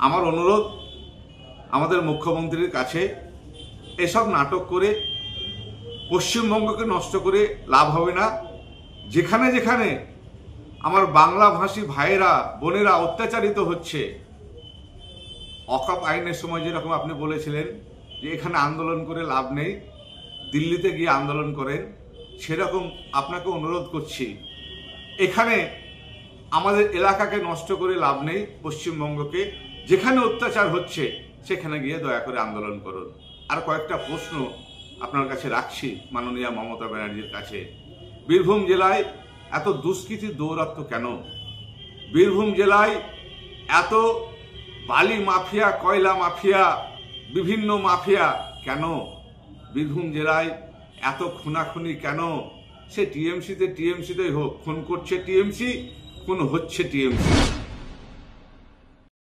আমার অনুরোধ আমাদের মুখ্যমন্ত্রীর কাছে, এসব নাটক করে পশ্চিমবঙ্গকে নষ্ট করে লাভ হবে না। যেখানে যেখানে আমার বাংলাভাষী ভাইয়েরা বোনেরা অত্যাচারিত হচ্ছে, অকাপ আইনের সময় যেরকম আপনি বলেছিলেন যে এখানে আন্দোলন করে লাভ নেই, দিল্লিতে গিয়ে আন্দোলন করেন, সেরকম আপনাকে অনুরোধ করছি, এখানে আমাদের এলাকাকে নষ্ট করে লাভ নেই। পশ্চিমবঙ্গকে যেখানে অত্যাচার হচ্ছে সেখানে গিয়ে দয়া করে আন্দোলন করুন। আর কয়েকটা প্রশ্ন আপনার কাছে রাখছি মাননীয় মমতা ব্যানার্জির কাছে। বীরভূম জেলায় এত দুষ্কৃতির দৌরাত্ম্য কেন? বীরভূম জেলায় এত বালি মাফিয়া, কয়লা মাফিয়া, বিভিন্ন মাফিয়া কেন? বীরভূম জেলায় এত খুনাখুনি কেন? সে টিএমসিতেই হোক, খুন করছে টিএমসি, খুন হচ্ছে টিএমসি।